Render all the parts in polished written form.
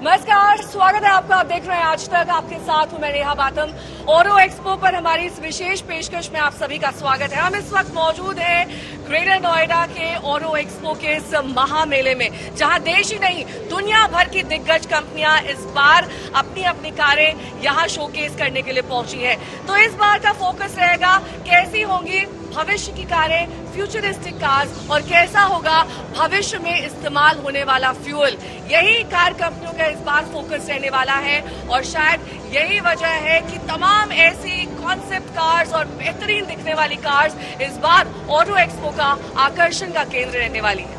नमस्कार, स्वागत है आपका। आप देख रहे हैं आज तक। आपके साथ हूं मैं नेहा बातम। ऑटो एक्सपो पर हमारी इस विशेष पेशकश में आप सभी का स्वागत है। हम इस वक्त मौजूद हैं ग्रेटर नोएडा के ऑटो एक्सपो के इस महामेले में, जहां देश ही नहीं दुनिया भर की दिग्गज कंपनियां इस बार अपनी अपनी कारें यहां शोकेस करने के लिए पहुंची हैं। तो इस बार का फोकस रहेगा कैसी होंगी भविष्य की कारें, फ्यूचरिस्टिक कार्स, और कैसा होगा भविष्य में इस्तेमाल होने वाला फ्यूल। यही कार कंपनियों का इस बार फोकस रहने वाला है और शायद यही वजह है कि तमाम ऐसी कॉन्सेप्ट कार्स और बेहतरीन दिखने वाली कार्स इस बार ऑटो एक्सपो का आकर्षण का केंद्र रहने वाली है।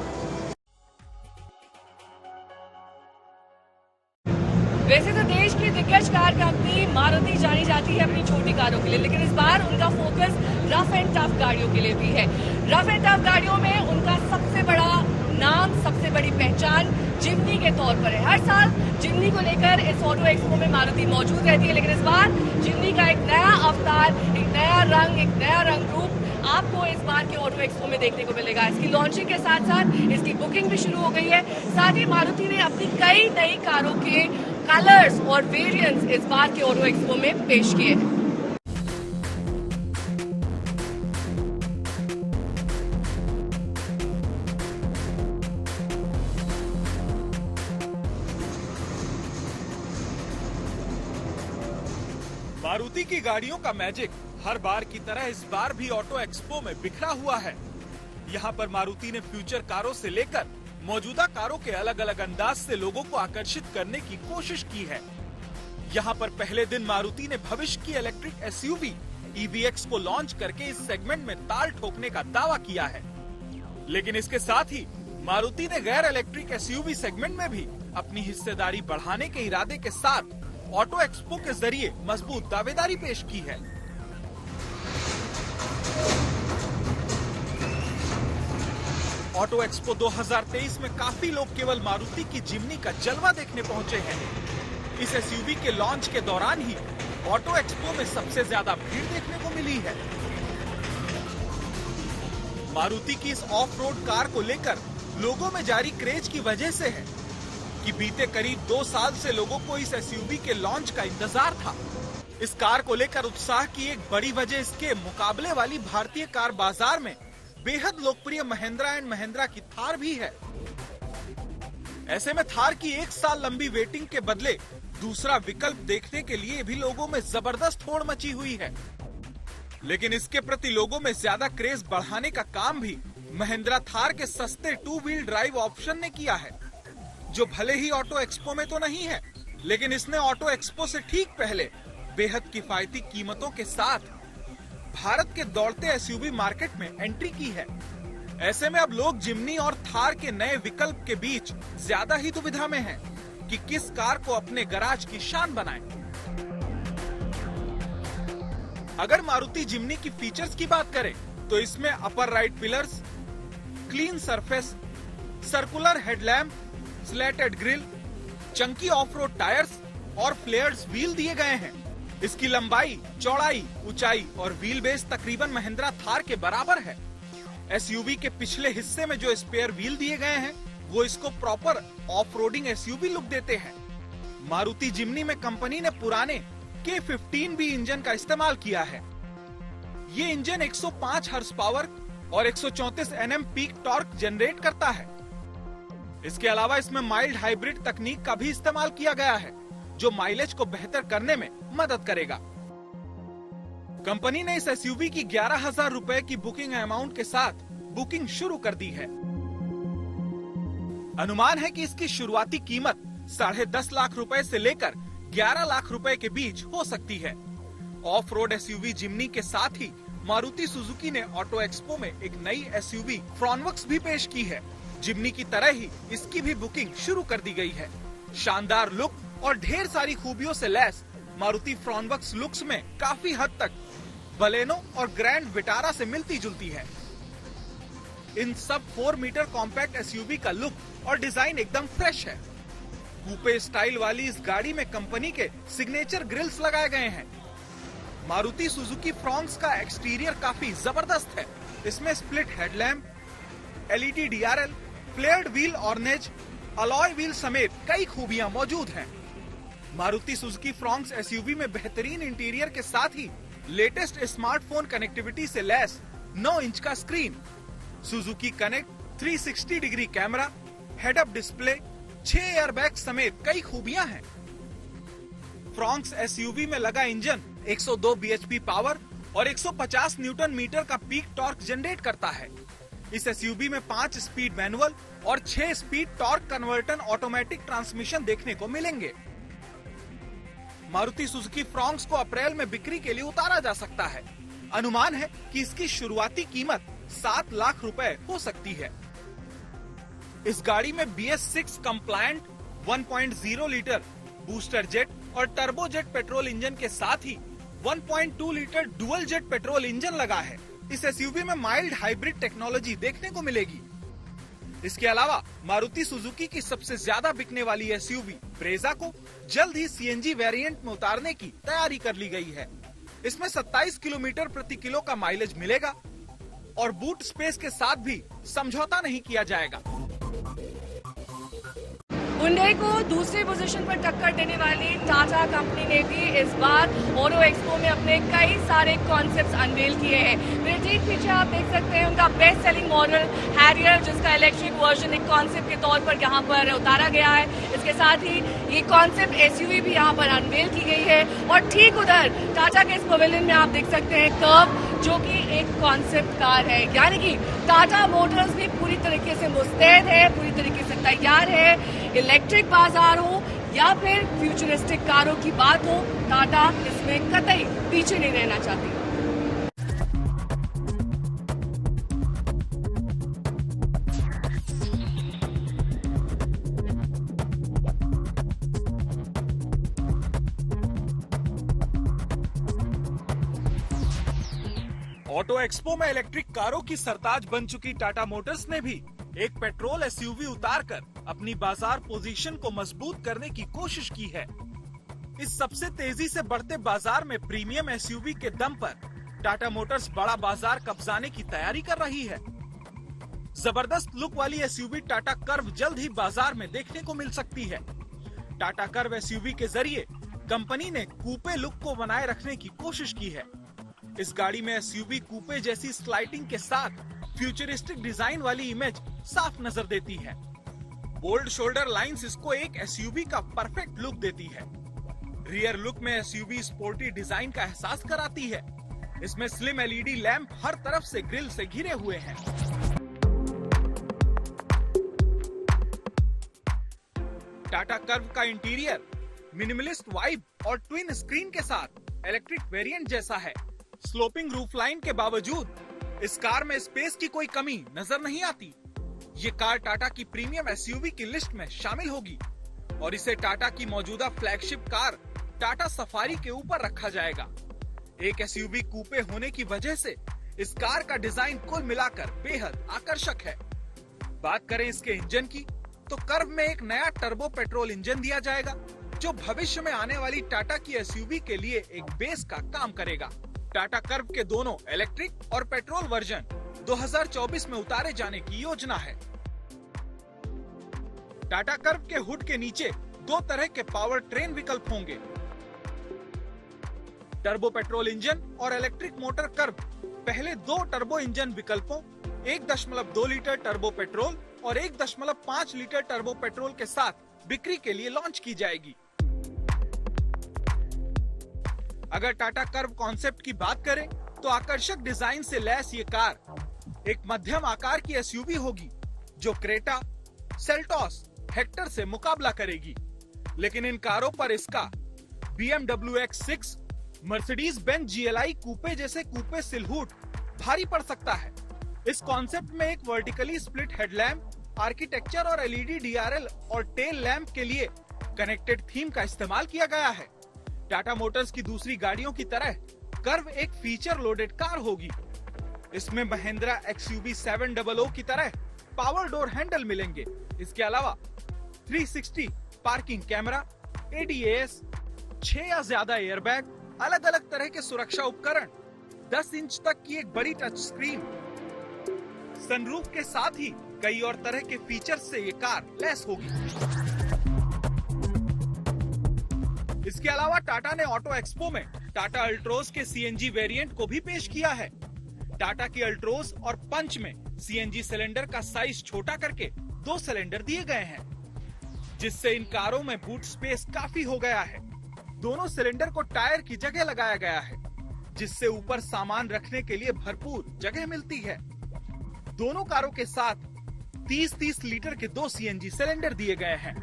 वैसे तो देश की दिग्गज कार कंपनी मारुति जानी जाती है अपनी छोटी कारों के लिए, लेकिन इस बार उनका फोकस रफ एंड टफ गाड़ियों के लिए भी है। रफ एंड टफ गाड़ियों में उनका सबसे बड़ा नाम, सबसे बड़ी पहचान जिम्नी के तौर पर है। हर साल जिम्नी को लेकर इस ऑटो एक्सपो में मारुति मौजूद रहती है, लेकिन इस बार जिम्नी का एक नया अवतार, एक नया रंग, एक नया रंग रूप आपको इस बार के ऑटो एक्सपो में देखने को मिलेगा। इसकी लॉन्चिंग के साथ साथ इसकी बुकिंग भी शुरू हो गई है। साथ ही मारुति ने अपनी कई नई कारों के कलर्स और वेरिएंट्स इस बार के ऑटो एक्सपो में पेश किए। मारुति की गाड़ियों का मैजिक हर बार की तरह इस बार भी ऑटो एक्सपो में बिखरा हुआ है। यहाँ पर मारुति ने फ्यूचर कारों से लेकर मौजूदा कारों के अलग अलग अंदाज से लोगों को आकर्षित करने की कोशिश की है। यहाँ पर पहले दिन मारुति ने भविष्य की इलेक्ट्रिक एसयूवी EVX को लॉन्च करके इस सेगमेंट में ताल ठोकने का दावा किया है। लेकिन इसके साथ ही मारुति ने गैर इलेक्ट्रिक एसयूवी सेगमेंट में भी अपनी हिस्सेदारी बढ़ाने के इरादे के साथ ऑटो एक्सपो के जरिए मजबूत दावेदारी पेश की है। ऑटो एक्सपो 2023 में काफी लोग केवल मारुति की जिम्नी का जलवा देखने पहुंचे हैं। इस एसयूवी के लॉन्च के दौरान ही ऑटो एक्सपो में सबसे ज्यादा भीड़ देखने को मिली है। मारुति की इस ऑफ रोड कार को लेकर लोगों में जारी क्रेज की वजह से है कि बीते करीब 2 साल से लोगों को इस एसयूवी के लॉन्च का इंतजार था। इस कार को लेकर उत्साह की एक बड़ी वजह इसके मुकाबले वाली भारतीय कार बाजार में बेहद लोकप्रिय महिंद्रा एंड महिंद्रा की थार भी है। ऐसे में थार की 1 साल लंबी वेटिंग के बदले दूसरा विकल्प देखने के लिए भी लोगों में जबरदस्त होड़ मची हुई है। लेकिन इसके प्रति लोगों में ज्यादा क्रेज बढ़ाने का काम भी महिंद्रा थार के सस्ते 2 व्हील ड्राइव ऑप्शन ने किया है, जो भले ही ऑटो एक्सपो में तो नहीं है, लेकिन इसने ऑटो एक्सपो से ठीक पहले बेहद किफायती कीमतों के साथ भारत के दौड़ते एसयूवी मार्केट में एंट्री की है। ऐसे में अब लोग जिम्नी और थार के नए विकल्प के बीच ज्यादा ही दुविधा में हैं कि किस कार को अपने गराज की शान बनाएं। अगर मारुति जिम्नी की फीचर्स की बात करें तो इसमें upper right pillars, clean surface, circular headlamp, slatted grill, Chunky off-road tyres और फ्लेयर्ड व्हील दिए गए हैं। इसकी लंबाई, चौड़ाई, ऊंचाई और व्हील बेस तकरीबन महिंद्रा थार के बराबर है। एसयूवी के पिछले हिस्से में जो स्पेयर व्हील दिए गए हैं वो इसको प्रॉपर ऑफ-रोडिंग एसयूवी लुक देते हैं। मारुति जिम्नी में कंपनी ने पुराने K15B इंजन का इस्तेमाल किया है। ये इंजन 105 हॉर्स पावर और 134 Nm पीक टॉर्क जनरेट करता है। इसके अलावा इसमें माइल्ड हाइब्रिड तकनीक का भी इस्तेमाल किया गया है, जो माइलेज को बेहतर करने में मदद करेगा। कंपनी ने इस एसयूवी की 11,000 रुपए की बुकिंग अमाउंट के साथ बुकिंग शुरू कर दी है। अनुमान है कि इसकी शुरुआती कीमत 10.5 लाख रुपए से लेकर 11 लाख रुपए के बीच हो सकती है। ऑफ रोड एसयूवी जिम्नी के साथ ही मारुति सुजुकी ने ऑटो एक्सपो में एक नई एसयूवी फ्रॉनवक्स भी पेश की है। जिम्नी की तरह ही इसकी भी बुकिंग शुरू कर दी गई है। शानदार लुक और ढेर सारी खूबियों से लैस मारुति फ्रॉनवक्स लुक्स में काफी हद तक बलेनो और ग्रैंड विटारा से मिलती जुलती है। इन सब 4 मीटर कॉम्पैक्ट एसयूवी का लुक और डिजाइन एकदम फ्रेश है। कूपे स्टाइल वाली इस गाड़ी में कंपनी के सिग्नेचर ग्रिल्स लगाए गए हैं। मारुति सुजुकी फ्रॉन्क्स का एक्सटीरियर काफी जबरदस्त है। इसमें split headlamp, LED DRL, flared wheel arches, alloy wheel समेत कई खूबियां मौजूद हैं। मारुति सुजुकी फ्रॉन्क्स एसयूवी में बेहतरीन इंटीरियर के साथ ही लेटेस्ट स्मार्टफोन कनेक्टिविटी से लैस 9 इंच का screen, Suzuki connect 360 degree camera, head up display, 6 airbag समेत कई खूबियां हैं। फ्रॉन्क्स एसयूवी में लगा इंजन 102 बीएचपी पावर और 150 न्यूटन मीटर का पीक टॉर्क जनरेट करता है। इस एसयूवी में 5 स्पीड मैनुअल और 6 speed torque converter automatic transmission देखने को मिलेंगे। मारुति सुजुकी फ्रॉन्क्स को अप्रैल में बिक्री के लिए उतारा जा सकता है। अनुमान है कि इसकी शुरुआती कीमत 7 लाख रुपए हो सकती है। इस गाड़ी में BS6 compliant 1.0 litre booster jet और टर्बो जेट पेट्रोल इंजन के साथ ही 1.2 litre dual jet petrol engine लगा है। इस एसयूवी में माइल्ड हाइब्रिड टेक्नोलॉजी देखने को मिलेगी। इसके अलावा मारुति सुजुकी की सबसे ज्यादा बिकने वाली एसयूवी ब्रेजा को जल्द ही सीएनजी वेरिएंट में उतारने की तैयारी कर ली गई है। इसमें 27 किलोमीटर प्रति किलो का माइलेज मिलेगा और बूट स्पेस के साथ भी समझौता नहीं किया जाएगा। हुंडई को दूसरी पोजीशन पर टक्कर देने वाली टाटा कंपनी ने भी इस बार ऑटो एक्सपो में अपने कई सारे कॉन्सेप्ट्स अनवेल किए हैं। मेरे ठीक पीछे आप देख सकते हैं उनका बेस्ट सेलिंग मॉडल हैरियर, जिसका इलेक्ट्रिक वर्जन एक कॉन्सेप्ट के तौर पर यहाँ पर उतारा गया है। इसके साथ ही ये कॉन्सेप्ट एसयूवी भी यहाँ पर अनवेल की गई है और ठीक उधर टाटा के इस पवेलियन में आप देख सकते हैं कर्व, जो कि एक कॉन्सेप्ट कार है। यानी कि टाटा मोटर्स भी पूरी तरीके से मुस्तैद है, पूरी तरीके से तैयार है। इलेक्ट्रिक बाजार हो या फिर फ्यूचरिस्टिक कारों की बात हो, टाटा इसमें कतई पीछे नहीं रहना चाहती। ऑटो एक्सपो में इलेक्ट्रिक कारों की सरताज बन चुकी टाटा मोटर्स ने भी एक पेट्रोल एसयूवी उतारकर अपनी बाजार पोजीशन को मजबूत करने की कोशिश की है। इस सबसे तेजी से बढ़ते बाजार में प्रीमियम एसयूवी के दम पर टाटा मोटर्स बड़ा बाजार कब्जाने की तैयारी कर रही है। जबरदस्त लुक वाली एसयूवी टाटा कर्व जल्द ही बाजार में देखने को मिल सकती है। टाटा कर्व एसयूवी के जरिए कंपनी ने कूपे लुक को बनाए रखने की कोशिश की है। इस गाड़ी में एसयूवी कूपे जैसी स्लाइडिंग के साथ फ्यूचरिस्टिक डिजाइन वाली इमेज साफ नजर देती है। बोल्ड शोल्डर लाइंस इसको एक एसयूवी का परफेक्ट लुक देती है। रियर लुक में एसयूवी स्पोर्टी डिजाइन का एहसास कराती है। इसमें स्लिम एलईडी लैंप हर तरफ से ग्रिल से घिरे हुए हैं। टाटा कर्व का इंटीरियर मिनिमलिस्ट वाइब और ट्विन स्क्रीन के साथ इलेक्ट्रिक वेरिएंट जैसा है। स्लोपिंग रूफ लाइन के बावजूद इस कार में स्पेस की कोई कमी नजर नहीं आती। ये कार टाटा की प्रीमियम एसयूवी की लिस्ट में शामिल होगी और इसे टाटा की मौजूदा फ्लैगशिप कार टाटा सफारी के ऊपर रखा जाएगा। एक एसयूवी कूपे होने की वजह से इस कार का डिजाइन कुल मिलाकर बेहद आकर्षक है। बात करें इसके इंजन की, तो कर्व में एक नया टर्बो पेट्रोल इंजन दिया जाएगा, जो भविष्य में आने वाली टाटा की एसयूवी के लिए एक बेस का काम करेगा। टाटा कर्व के दोनों इलेक्ट्रिक और पेट्रोल वर्जन 2024 में उतारे जाने की योजना है। टाटा कर्व के हुड के नीचे 2 तरह के पावर ट्रेन विकल्प होंगे, टर्बो पेट्रोल इंजन और इलेक्ट्रिक मोटर कर्व पहले 2 टर्बो इंजन विकल्पों 1.2 लीटर टर्बो पेट्रोल और 1.5 लीटर टर्बो पेट्रोल के साथ बिक्री के लिए लॉन्च की जाएगी। अगर टाटा कर्व कॉन्सेप्ट की बात करें तो आकर्षक डिजाइन से लैस ये कार एक मध्यम आकार की एसयूवी होगी, जो क्रेटा, सेल्टॉस, हेक्टर से मुकाबला करेगी। लेकिन इन कारों पर इसका BMW X6, Mercedes Benz GLI कूपे जैसे कूपे सिलहूट भारी पड़ सकता है। इस कॉन्सेप्ट में एक वर्टिकली स्प्लिट हेडलैम्प, आर्किटेक्चर और LED DRL और टेल लैंप के लिए कनेक्टेड थीम का इस्तेमाल किया गया है। टाटा मोटर्स की दूसरी गाड़ियों की तरह कर्व एक फीचर लोडेड कार होगी। इसमें महिंद्रा XUV 700 की तरह पावर डोर हैंडल मिलेंगे। इसके अलावा 360 पार्किंग कैमरा, ADAS, 6 या ज्यादा एयरबैग, अलग अलग तरह के सुरक्षा उपकरण, 10 इंच तक की एक बड़ी टच स्क्रीन, सनरूफ के साथ ही कई और तरह के फीचर्स से ये कार लैस होगी। इसके अलावा टाटा ने ऑटो एक्सपो में टाटा अल्ट्रोज के सीएनजी वेरिएंट को भी पेश किया है। टाटा की अल्ट्रोज और पंच में सीएनजी सिलेंडर का साइज छोटा करके 2 सिलेंडर दिए गए हैं, जिससे इन कारों में बूट स्पेस काफी हो गया है। दोनों सिलेंडर को टायर की जगह लगाया गया है, जिससे ऊपर सामान रखने के लिए भरपूर जगह मिलती है। दोनों कारों के साथ 30-30 लीटर के 2 सीएनजी सिलेंडर दिए गए हैं।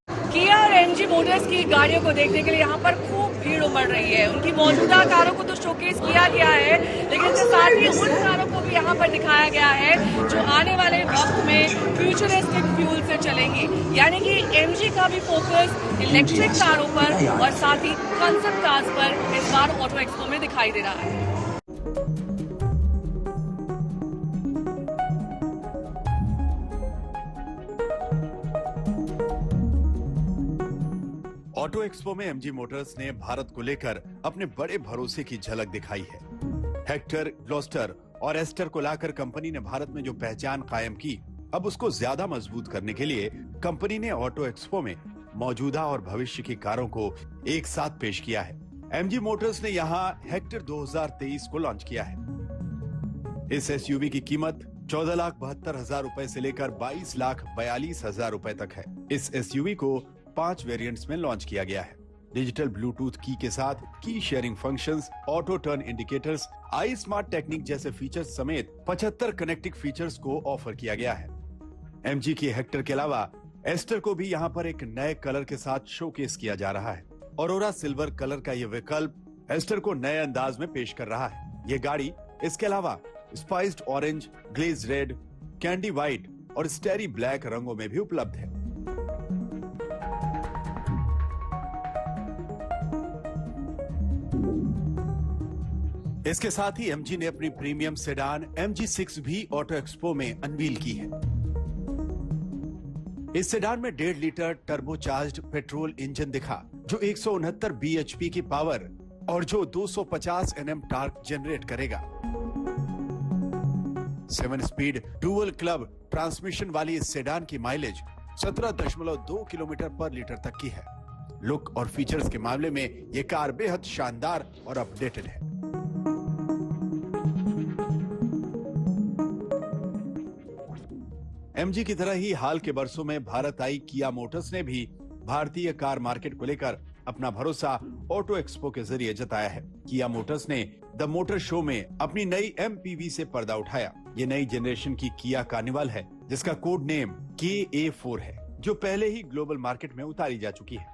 किया और एमजी मोटर्स की गाड़ियों को देखने के लिए यहाँ पर खूब भीड़ उमड़ रही है। उनकी मौजूदा कारों को तो शोकेस किया गया है, लेकिन इसके साथ ही उन कारों को भी यहाँ पर दिखाया गया है जो आने वाले वक्त में फ्यूचरिस्टिक फ्यूल से चलेंगी। यानी कि एमजी का भी फोकस इलेक्ट्रिक कारों पर और साथ ही कंसेप्ट कार्स पर इस बार ऑटो एक्सपो में दिखाई दे रहा है। ऑटो एक्सपो में एमजी मोटर्स ने भारत को लेकर अपने बड़े भरोसे की झलक दिखाई है। हेक्टर, ग्लोस्टर और एस्टर को लाकर कंपनी ने भारत में जो पहचान कायम की, अब उसको ज्यादा मजबूत करने के लिए कंपनी ने ऑटो एक्सपो में मौजूदा और भविष्य की कारों को एक साथ पेश किया है। एमजी मोटर्स ने यहाँ हेक्टर 2023 को लॉन्च किया है। इस एसयूवी की कीमत 14,72,000 रुपए से लेकर 22,42,000 रुपए तक है। इस एसयूवी को 5 वेरिएंट्स में लॉन्च किया गया है। डिजिटल ब्लूटूथ की के साथ की sharing functions, auto turn indicators, I smart technique जैसे फीचर्स समेत 75 कनेक्टिंग फीचर्स को ऑफर किया गया है। एमजी की हेक्टर के अलावा एस्टर को भी यहाँ पर एक नए कलर के साथ शोकेस किया जा रहा है। ऑरोरा सिल्वर कलर का ये विकल्प एस्टर को नए अंदाज में पेश कर रहा है। ये गाड़ी इसके अलावा spiced orange, glaze red, candy white और स्टेरी ब्लैक रंगों में भी उपलब्ध है। इसके साथ ही एमजी ने अपनी प्रीमियम सेडान MG6 भी ऑटो एक्सपो में अनवील की है। इस सेडान में 1.5 लीटर टर्बोचार्ज्ड पेट्रोल इंजन दिखा, जो 169 bhp की पावर और जो 250 Nm टॉर्क जनरेट करेगा। 7 स्पीड डुअल क्लब ट्रांसमिशन वाली इस सेडान की माइलेज 17.2 किलोमीटर पर लीटर तक की है। लुक और फीचर्स के मामले में यह कार बेहद शानदार और अपडेटेड है। एमजी की तरह ही हाल के वर्षों में भारत आई किया मोटर्स ने भी भारतीय कार मार्केट को लेकर अपना भरोसा ऑटो एक्सपो के जरिए जताया है। किया मोटर्स ने द मोटर शो में अपनी नई MPV से पर्दा उठाया। ये नई जनरेशन की किया कार्निवल है, जिसका कोड नेम KA4 है, जो पहले ही ग्लोबल मार्केट में उतारी जा चुकी है।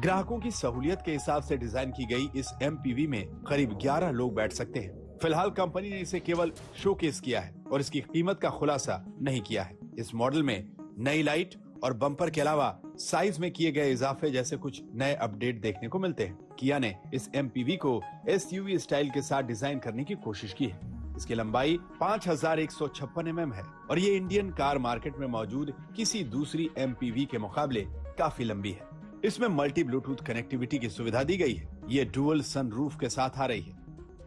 ग्राहकों की सहूलियत के हिसाब से डिजाइन की गई इस MPV में करीब 11 लोग बैठ सकते हैं। फिलहाल कंपनी ने इसे केवल शोकेस किया है और इसकी कीमत का खुलासा नहीं किया है। इस मॉडल में नई लाइट और बम्पर के अलावा साइज में किए गए इजाफे जैसे कुछ नए अपडेट देखने को मिलते हैं। किया ने इस MPV को SUV स्टाइल के साथ डिजाइन करने की कोशिश की है। इसकी लंबाई 5156 mm है और ये इंडियन कार मार्केट में मौजूद किसी दूसरी MPV के मुकाबले काफी लंबी है। इसमें मल्टी ब्लूटूथ कनेक्टिविटी की सुविधा दी गई है। ये डुअल सनरूफ के साथ आ रही है।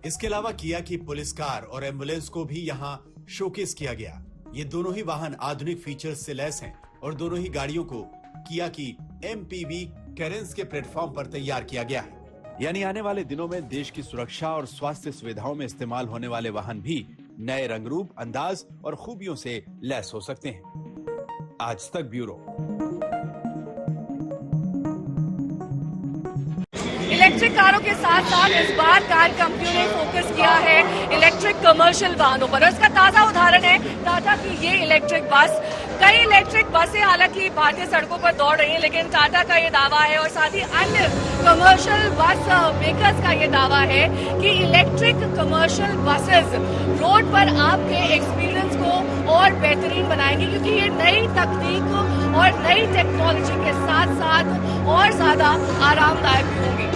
इसके अलावा किया की पुलिस कार और एम्बुलेंस को भी यहाँ शोकेस किया गया। ये दोनों ही वाहन आधुनिक फीचर्स से लैस हैं और दोनों ही गाड़ियों को किया की MPV कैरेंस के प्लेटफॉर्म पर तैयार किया गया है। यानी आने वाले दिनों में देश की सुरक्षा और स्वास्थ्य सुविधाओं में इस्तेमाल होने वाले वाहन भी नए रंग रूप, अंदाज और खूबियों से लैस हो सकते हैं। आज तक ब्यूरो। इलेक्ट्रिक कारों के साथ साथ इस बार कार कंपनियों ने फोकस किया है इलेक्ट्रिक कमर्शियल वाहनों पर। इसका ताजा उदाहरण है टाटा की ये इलेक्ट्रिक बस। कई इलेक्ट्रिक बसें हालांकि भारतीय सड़कों पर दौड़ रही हैं, लेकिन टाटा का ये दावा है और साथ ही अन्य कमर्शियल बस मेकर्स का ये दावा है कि इलेक्ट्रिक कमर्शियल बसेस रोड पर आपके एक्सपीरियंस को और बेहतरीन बनाएंगी, क्योंकि ये नई तकनीक और नई टेक्नोलॉजी के साथ साथ और ज्यादा आरामदायक भी होंगी।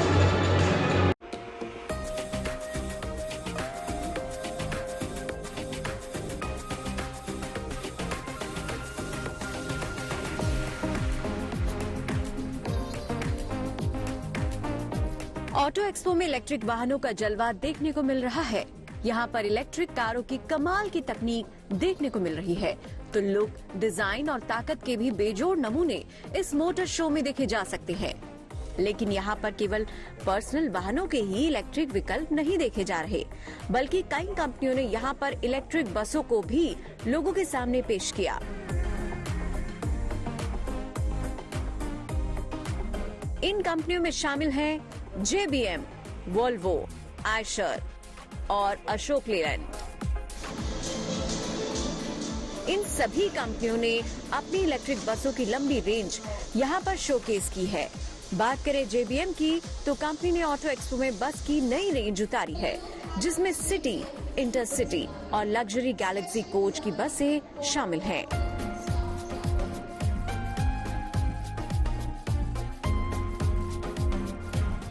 ऑटो एक्सपो में इलेक्ट्रिक वाहनों का जलवा देखने को मिल रहा है। यहाँ पर इलेक्ट्रिक कारों की कमाल की तकनीक देखने को मिल रही है, तो लुक, डिजाइन और ताकत के भी बेजोड़ नमूने इस मोटर शो में देखे जा सकते हैं। लेकिन यहाँ पर केवल पर्सनल वाहनों के ही इलेक्ट्रिक विकल्प नहीं देखे जा रहे, बल्कि कई कंपनियों ने यहाँ पर इलेक्ट्रिक बसों को भी लोगों के सामने पेश किया। इन कंपनियों में शामिल हैं JBM, वोल्वो, आयशर और अशोक लेलैंड। इन सभी कंपनियों ने अपनी इलेक्ट्रिक बसों की लंबी रेंज यहाँ पर शोकेस की है। बात करें JBM की, तो कंपनी ने ऑटो एक्सपो में बस की नई रेंज उतारी है, जिसमें सिटी, इंटरसिटी और लग्जरी गैलेक्सी कोच की बसें शामिल हैं।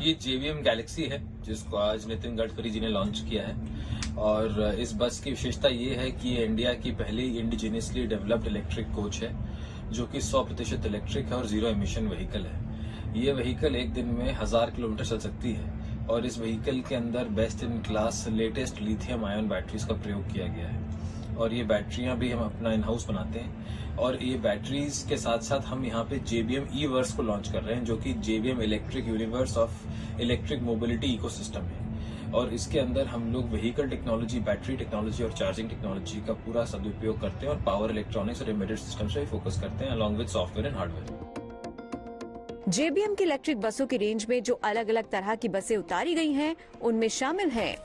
ये JBM गैलेक्सी है, जिसको आज नितिन गडकरी जी ने लॉन्च किया है। और इस बस की विशेषता ये है कि ये इंडिया की पहली इंडिजिनियसली डेवलप्ड इलेक्ट्रिक कोच है, जो कि 100% इलेक्ट्रिक है और जीरो एमिशन व्हीकल है। ये व्हीकल एक दिन में 1000 किलोमीटर चल सकती है और इस व्हीकल के अंदर best in class latest lithium ion batteries का प्रयोग किया गया है। और ये बैटरियां भी हम अपना इन हाउस बनाते हैं। और ये बैटरीज के साथ साथ हम यहाँ पे JBM E-वर्स को लॉन्च कर रहे हैं, जो कि JBM electric universe of electric mobility ecosystem है। और इसके अंदर हम लोग व्हीकल टेक्नोलॉजी, बैटरी टेक्नोलॉजी और चार्जिंग टेक्नोलॉजी का पूरा सदुपयोग करते हैं और पावर इलेक्ट्रॉनिक्स और एम्बेडेड सिस्टम्स पे फोकस करते हैं, along with software and hardware. JBM की इलेक्ट्रिक बसों की रेंज में जो अलग अलग तरह की बसें उतारी गई हैं, उनमें शामिल हैं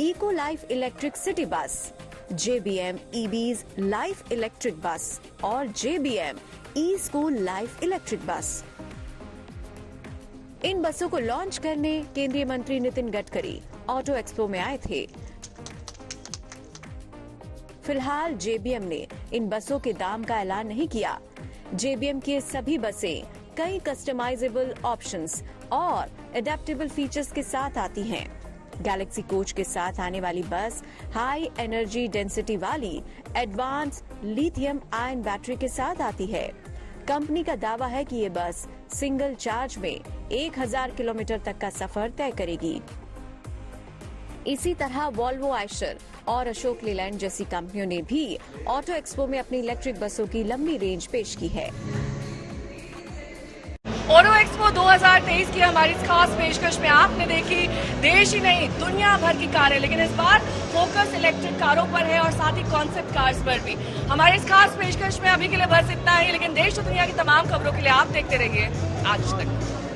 eco life electric city bus, JBM EBs life electric bus और JBM E-स्कूल लाइफ इलेक्ट्रिक बस। इन बसों को लॉन्च करने केंद्रीय मंत्री नितिन गडकरी ऑटो एक्सपो में आए थे। फिलहाल JBM ने इन बसों के दाम का ऐलान नहीं किया। JBM की सभी बसें कई कस्टमाइजेबल ऑप्शंस और एडेप्टेबल फीचर्स के साथ आती हैं। गैलेक्सी कोच के साथ आने वाली बस हाई एनर्जी डेंसिटी वाली एडवांस लिथियम आयन बैटरी के साथ आती है। कंपनी का दावा है कि ये बस सिंगल चार्ज में 1000 किलोमीटर तक का सफर तय करेगी। इसी तरह वोल्वो, आयशर और अशोक लेलैंड जैसी कंपनियों ने भी ऑटो एक्सपो में अपनी इलेक्ट्रिक बसों की लंबी रेंज पेश की है। ऑटो एक्सपो 2023 की हमारी इस खास पेशकश में आपने देखी देश ही नहीं दुनिया भर की कारें, लेकिन इस बार फोकस इलेक्ट्रिक कारों पर है और साथ ही कॉन्सेप्ट कार्स पर भी। हमारी इस खास पेशकश में अभी के लिए बस इतना ही, लेकिन देश और दुनिया की तमाम खबरों के लिए आप देखते रहिए आज तक।